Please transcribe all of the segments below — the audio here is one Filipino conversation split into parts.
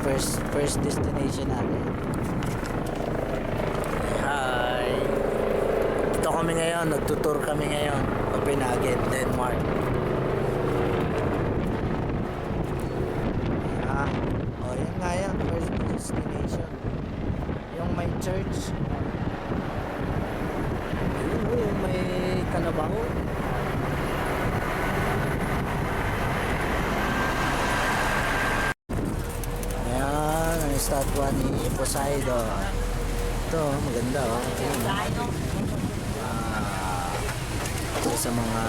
first destination natin. Hi. Dito kami ngayon, nagtutour kami ngayon. Copenhagen, Denmark. Oh, yan nga yan, first destination. Yung may church. Ayun, may kalabaw. Ayan, ang statwa ni Poseidon. Ito, maganda oh. Ito sa mga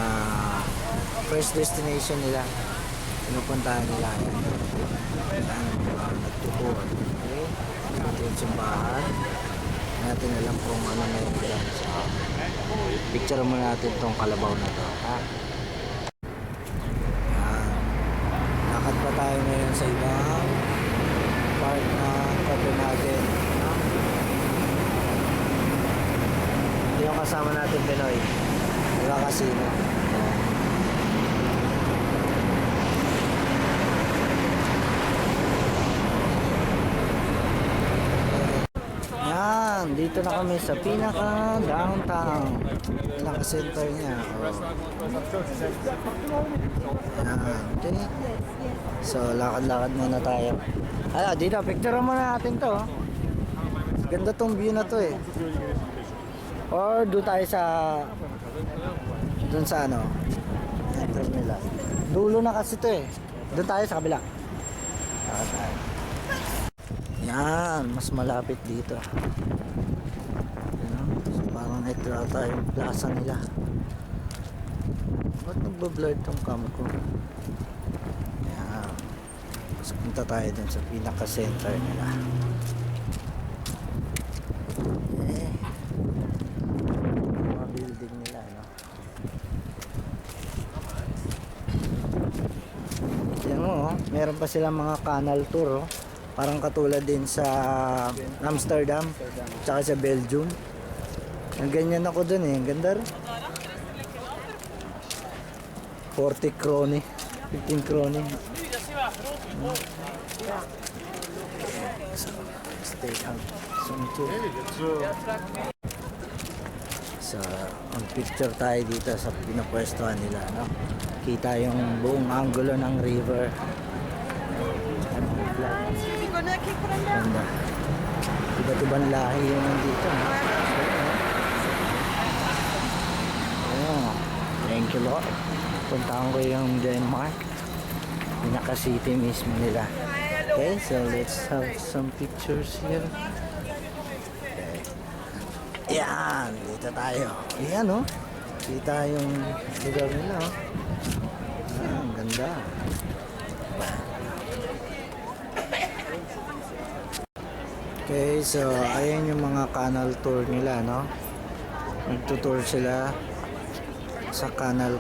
first destination nila. Pinupuntahan nila. Ayan, nagtutur. Okay? Ito yung simbahan. Natin alam kung ano na yun dyan. So, picture mo natin tong kalabaw na to. Ha? Ayan. Lakad pa tayo ngayon sa ibang part ng Copenhagen. Ito yung kasama natin Pinoy. Nagkakasino. Yan, dito na kami sa pinaka downtown. Pinaka center niya. Yan, okay. So, lakad-lakad muna tayo. Dito, picture muna natin to. Ganda tong view na to eh. Or doon tayo sa doon sa ano enter nila. Dulo na kasi to eh. Doon tayo sa kabila. Yan, mas malapit dito. So, parang ito ata yung plaza nila. Ba't nagbablur tong cam ko? Yan. Tapos punta tayo dun sa pinaka center nila. Building nila, no? Yan mo, oh. Meron pa silang mga canal tour, oh. Parang katulad din sa Amsterdam, tsaka sa Belgium. Ang ganyan ako dun eh, ang ganda rin. 40 krone, 15 krone. Stay out. So, ang picture tayo dito sa pinapwestuhan nila, no? Kita yung buong angulo ng river. Ganda. Iba't-ibang lahi yung nandito, no? Oh, thank you Lord. Puntahan ko yung Denmark. Pinaka-city mismo nila. Okay, so let's have some pictures here. Yan, dito tayo. Ayan, oh. Kita yung lugar nila, oh. Ang ganda. Okay, so ayan yung mga canal tour nila, no? Nagtutour sila sa canal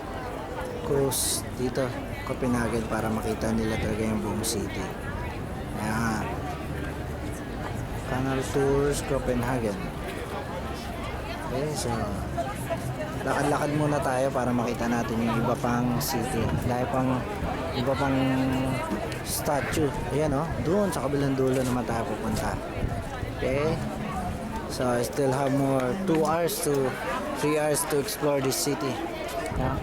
cruise dito, Copenhagen, para makita nila talaga yung buong city. Ayan. Canal tours Copenhagen. Okay, so lakad-lakad muna tayo para makita natin yung iba pang city. Dahil pang iba pang statue. Ayan, oh. Doon sa kabilang dulo naman tayo pupunta. Okay. So I still have more 3 hours to explore this city. Yeah.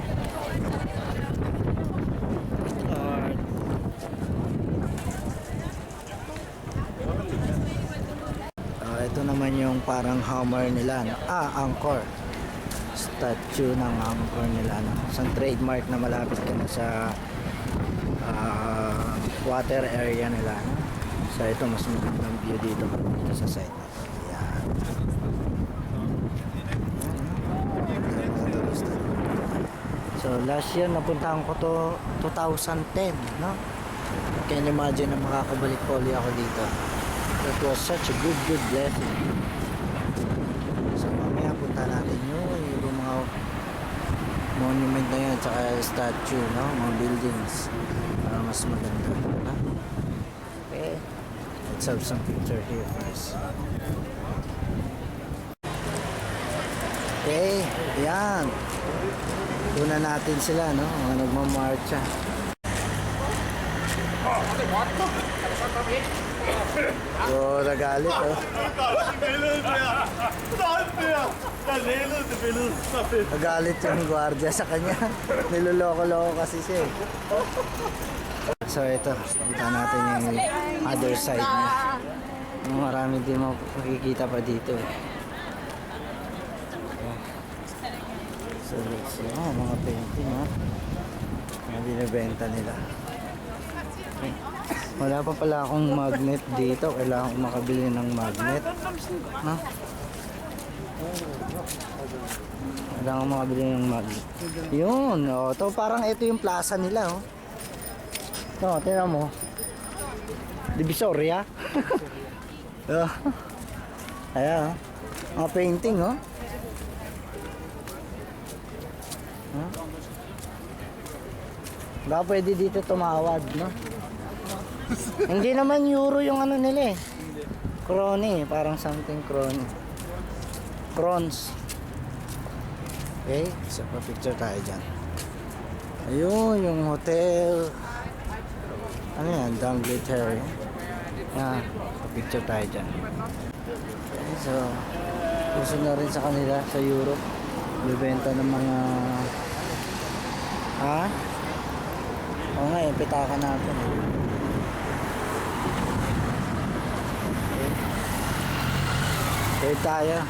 Ito naman yung parang hammer nila, no? Angkor. Statue ng angkor nila, no? Isang trademark na malapit ka na sa water area nila, no? So ito, mas magandang view dito sa side na to. Ayan. So last year napuntahan ko to 2010, no? Can you imagine na makakabalik pa ulit ako dito. That was such a good blessing. So mamaya punta natin yung mga monument na yan, tsaka statue, no? Mga buildings para mas maganda, no? Okay, let's have some picture here first. Okay, yan. Una natin sila, no? Mga nagmamarcha. So, nagalit oh. Nagalit yung gwardiya sa kanya. Niloloko-loko kasi siya eh. So ito, kita natin yung other side niya. Marami din makikita pa dito eh. So let's see, mga painting ha. Mga binibenta nila. Okay. Wala pa pala akong magnet dito. Kailangan ko makabili ng magnet. Ha? Kailangan ko makabili ng magnet. Yun. Oh, to parang ito yung plaza nila. Oh. No, tingnan mo. Divisoria. Oh. Ayan. Oh. Mga painting. Oh. Huh? Baka pwede dito tumawad. No? Hindi naman euro yung ano nila eh. Crony, parang something crony. Crons. Okay, so pa-picture tayo dyan. Ayun, yung hotel. Ano yan? D'Angleterre. Ah, pa-picture tayo dyan. Okay, so gusto na rin sa kanila sa Europe. Bibenta ng mga oo nga, yung pitakan natin. Okay tayo.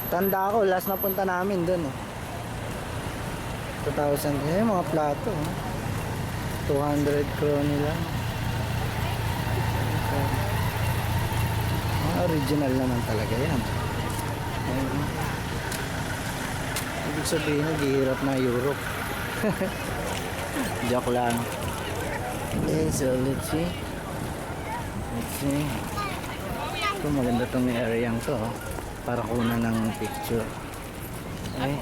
Tanda ako, last na punta namin dun eh. 2,000. Eh, mga plato. 200 krone lang. So, original naman talaga yan. Ibig sabihin, naghihirap na Europe. Joke lang. Okay, so let's see. Let's see. Ito, maganda itong area to. Para kunan ng picture. Okay.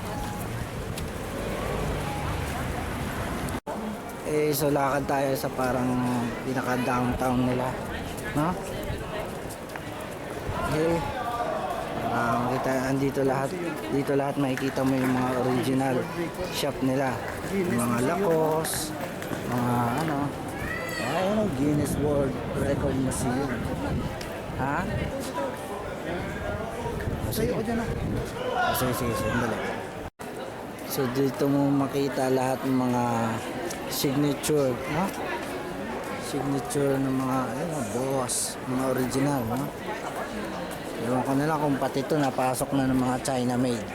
Eh, so lakad tayo sa parang pinaka-downtown nila. No? Okay. Kita andito lahat. Dito lahat makikita mo yung mga original shop nila. Yung mga Lacoste, mga ano. Ayun, Guinness World Record Museum. Ha? Sige, sige, sandali. So dito mo makita lahat ng mga signature, no? Signature ng mga boss, mga original, no? Ewan ko na lang kung pati ito napasok na ng mga China made.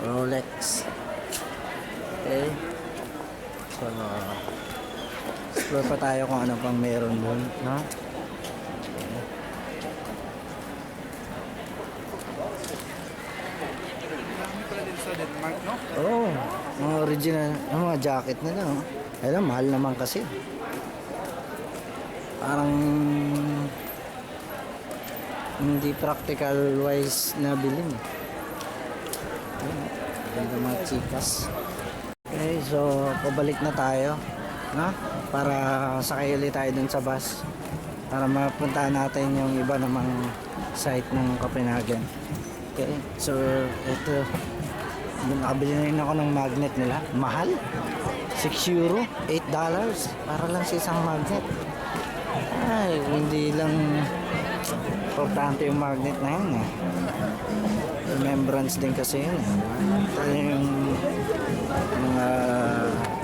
Rolex. Okay. So explore pa tayo kung ano pang meron doon, no? Oh, mga original, mga jacket nila. Oh. Alam, mahal naman kasi. Parang hindi practical wise na bilhin. Ganda mga chikas. Okay, so pabalik na tayo, no? Para sakay ulit tayo dun sa bus. Para mapuntahan natin yung iba namang site ng Copenhagen. Okay, so ito. Nakabili na rin ako ng magnet nila. Mahal. 6 euro, $8 para lang sa isang magnet. Ay, hindi lang importante yung magnet na yun eh. Remembrance din kasi yun. Ito yung mga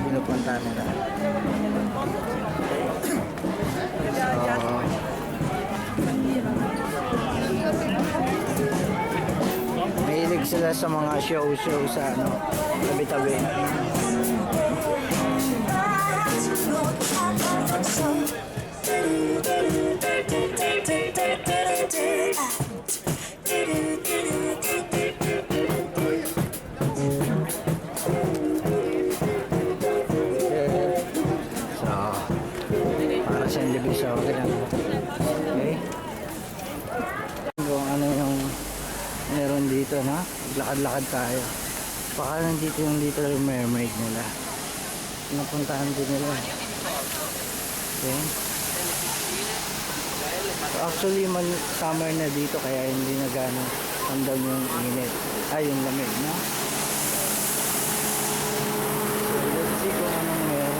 pinupunta nila. Mahilig sila sa mga show sa ano, tabi-tabi. Para siyang divisory lang. Okay? Kung ano yung meron dito, na lakad-lakad tayo. Baka nandito yung Little Mermaid nila. Napuntahan din nila. Okay. So actually summer na dito kaya hindi na gano'ng ramdam yung init. Ay, yung lamig, no? So let's see kung anong meron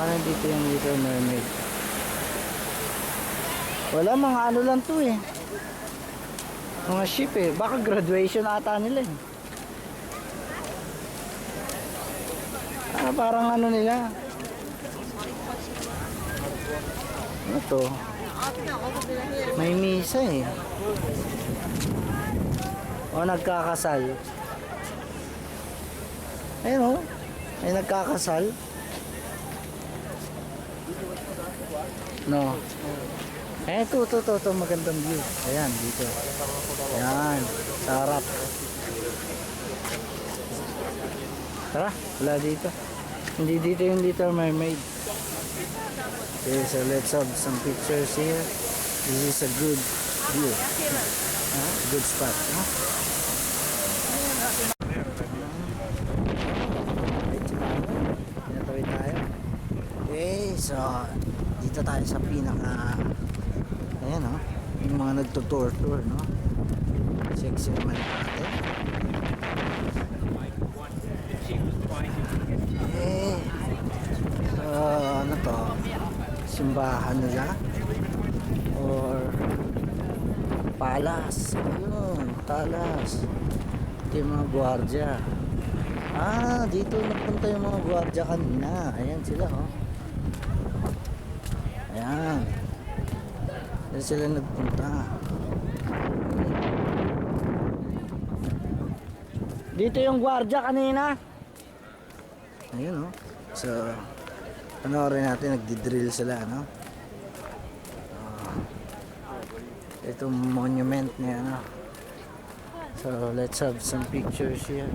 Paano dito yung Little Mermaid? Wala, mga ano lang to eh. Mga ship eh. Baka graduation ata nila eh. Parang ano nila. Ano to? May misa eh. O nagkakasal. Ayun o. May nagkakasal. No. Eh, ito, magandang view. Ayan, dito. Ayan, sa harap. Tara, wala dito. Hindi dito yung Little Mermaid. Okay, so let's have some pictures here. This is a good view. Good spot. Pinatawid tayo. Okay, so dito tayo sa pinaka ayan o, yung mga nagtutour no. Sexy naman natin. Eh, ano to, simbahan nila or palas. Ayun, talas. Ito yung mga gwardiya. Dito nagpunta yung mga gwardiya kanina. Ayan sila oh. Ayan. Diyan sila nagpunta. Dito yung gwardiya kanina. Ayun oh. So, panoorin natin, nagdi-drill sila, no? Itong monument niya, no? So, let's have some pictures here.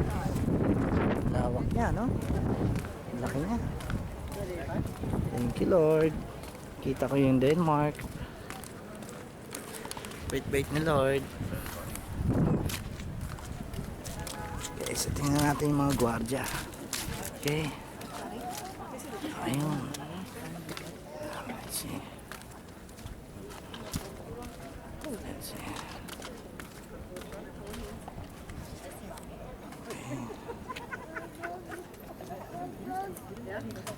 Lawak niya, no? Laki niya. Thank you, Lord. Kita ko yung Denmark. Wait ni Lord. Okay, so tingnan natin yung mga gwardiya. Okay. Ayun. Let's see. Let's see. Okay.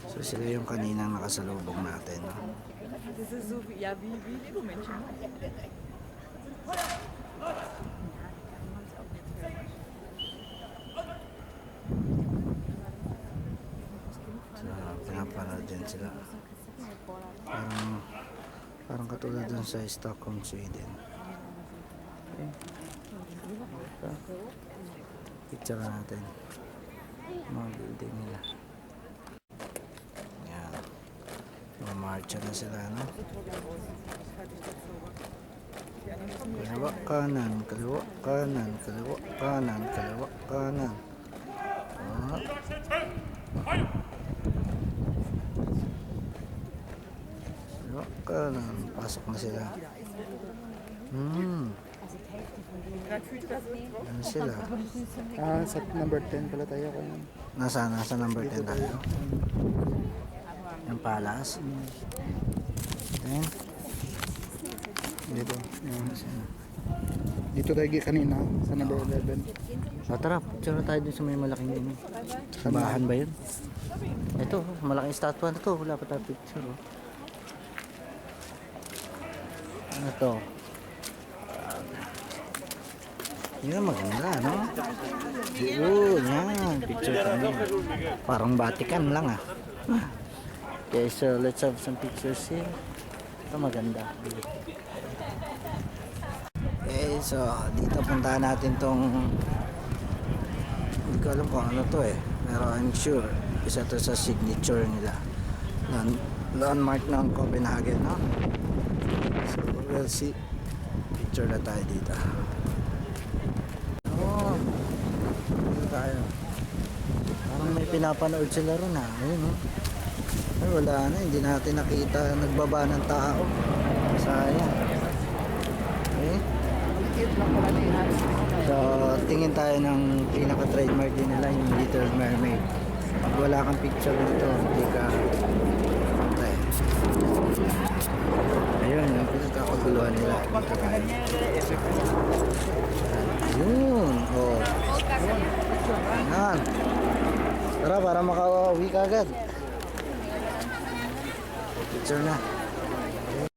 So sila yung kaninang nakasalubong natin. No? Das ist so wie, ja, wie Lego-Menschen. So, pinapanood din sila. Parang katulad dun sa Stockholm, Sweden. Okay. So, picture natin mga building nila. Yan. Mamarcha na sila, no? Kaliwa, kanan, kaliwa, kanan, kaliwa, kanan, kaliwa, kanan. Kaliwa, kanan. Pasok na sila. Ano sila? Sa number 10 pala tayo. Nasa number 10 tayo. Yung palace. Ayan. Dito. Dito tayo kanina sa number 11. So, tara, picture tayo dun sa may malaking yun. Sabahan ba yun? Ito, malaking statue na to. Wala pa tayo picture. Oh. Ano to? Yun, maganda, no? Yun, yan. Picture kami. Parang Vatican lang, ah. Okay, so let's have some pictures here. Ito maganda. Okay, so dito puntahan natin tong, hindi ko alam kung ano to eh, pero I'm sure isa to sa signature nila, landmark ng Copenhagen, no? So we'll see. Picture na tayo dito. Dito tayo. Parang may pinapanood sila ron, ah. Ayun, no? Ay, wala na, hindi natin nakita nagbaba ng tao. Sayang. Okay. So, tingin tayo ng pinaka-trademark din nila, yung Little Mermaid. Pag wala kang picture nito, hindi ka patay. Ayun, yung pinagkakaguluhan nila. Ayun, oh. Ayan. Tara, para makauwi ka agad. picture na.